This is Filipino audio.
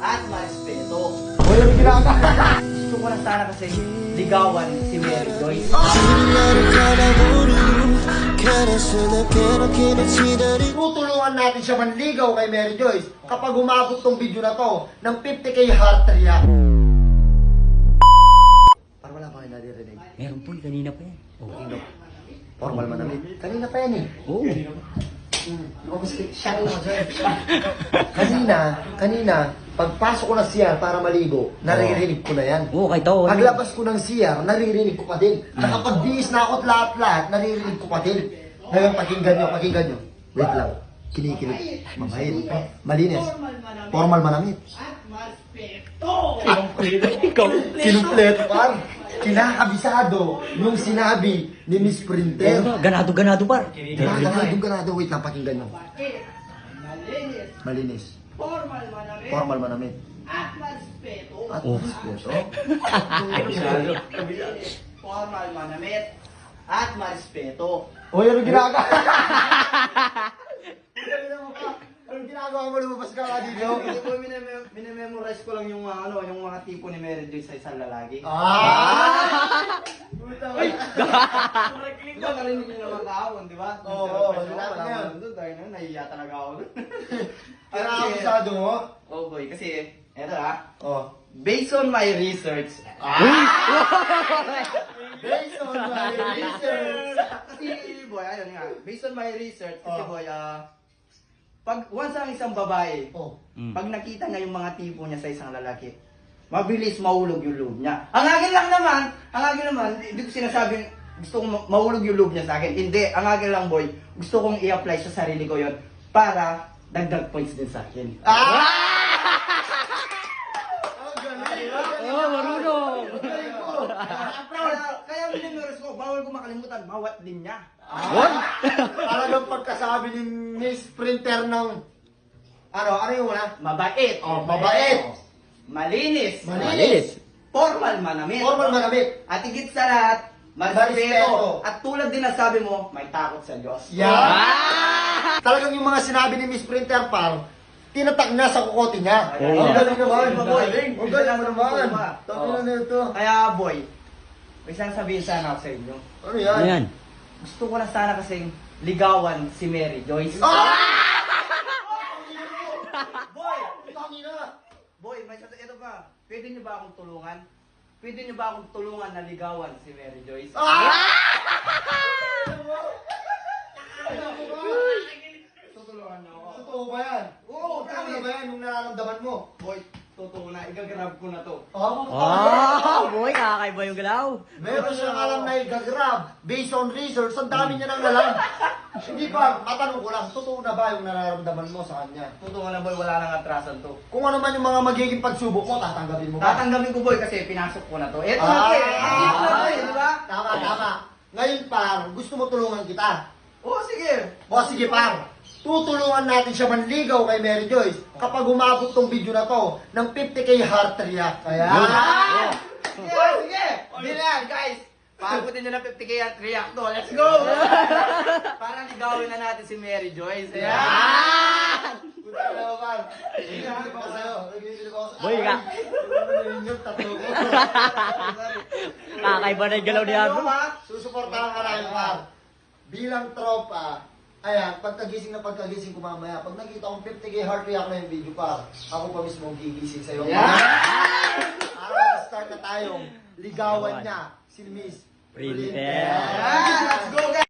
at marespeto. Hoy, ano ginagawa? Gusto ko na sana kasi ligawan si Mary Joyce. Tutulungan natin siya manligaw kay Mary Joyce kapag umabot tong video na to ng 50k heart react. Parang wala pa kayo naririnig. Meron po, kanina pa yan. Oh, formal manamit. Kanina pa yan eh. Oo. Kanina, pagpasok ko ng CR para maligo, naririnig ko na yan. Oo, kahit ako. Paglabas ko ng CR, naririnig ko pa din. Nakapag-bihis na ako at lahat-lahat, naririnig ko pa din. Ngayon, pakinggan nyo. Wait lang. Kinikilig. Mabait. Malinis. Formal manamit. Ikaw. Kinumpleto par. Kinakabisado nung sinabi ni Miss Printer. Ganado par. Ganado. Wait lang, pakinggan nyo. Malinis. Formal manamit. At respeto. Formal manamit at marespeto. Hoy, ano ginagawa? Anong ginagawa mo? Lumabas ka nga dito? Hindi po, minememorize ko lang yung mga tipo ni Mary Joyce sa isang lalaki. Ay! Di ba narinig niyo naman kahapon, di ba? Oo, Wala sinabi ko niya. doon, dahil na, nahiya talaga ako doon. Kinakabisado mo? Oh boy, kasi, eto ha, Oh. based on my research, Based on my research. kasi boy, ayun nga, based on my research, kasi boy, pag once ang isang babae, Oh. pag nakita niya yung mga tipo niya sa isang lalaki, mabilis mahulog yung loob niya. Ang akin naman, hindi ko sinasabing gusto kong mahulog yung loob niya sa akin. Hindi, ang akin lang boy, gusto kong i-apply sa sarili ko yon para dagdag points din sa akin. Oo, marunong. Kaya minimers ko, bawal ko makalimutan, bawat linya. Talagang pagkasabi ni Miss Printer ng ano yung una? Mabait. Oh, mabait. Malinis. Malinis. Formal manamit. Formal manamit. At higit sa lahat, Marespeto. marespeto. At tulad din ng sabi mo, may takot sa Diyos. Yeah. Talagang yung mga sinabi ni Miss Printer par, tinatak niya sa kukote niya. Oo. Ang galing naman. Ang galing. Ang galing mo naman. Oo. Tapos na ito. Kaya boy, may isang sabihin sana ako sa inyo. Ano yan? Ano yan? Gusto ko na sana kasing ligawan si Mary Joyce. Boy! Tangina. Boy, ito pa. Pwede niyo ba akong tulungan? Pwede niyo ba akong tulungan na ligawan si Mary Joyce? Tutulungan niyo ako. Totoo ba yan? Oo, Totoo na ba yan yung nararamdaman mo? Boy, totoo na. Igagrab ko na to. Boy, kakaiba yung galaw. Meron siyang alam na i-grab based on research. Ang dami niya nang alam. Hindi ba, matanong ko lang, totoo na ba yung nararamdaman mo sa kanya? Totoo na boy, wala nang atrasan to. Kung ano man yung mga magiging pagsubok mo, tatanggapin mo ba? Tatanggapin ko boy kasi pinasok ko na to. Eto na boy, nandito na boy, di ba? Tama. Ngayon par, gusto mo tulungan kita. Oo, sige. O sige par, tutulungan natin siya manligaw kay Mary Joyce kapag umabot tong video na to ng 50k heart react. Kaya, Sige. Hindi na yan, guys. Paabutin nyo ng 50k at react to. Let's go! Parang ligawin na natin si Mary Joyce. Ayan! Punta ka na par. Nagigilip ako sa'yo. Boy, ka. Tatlo ko. Kakaiba na yung galaw ni Arno. Susuportahan ka namin par. Bilang tropa, ayan, pagkagising ko mamaya, pag nakita kong 50k heart react na yung video par, ako pa mismo ang gigising sa'yo. Para start na tayong ligawan niya si Miss Printer. Let's go, guys!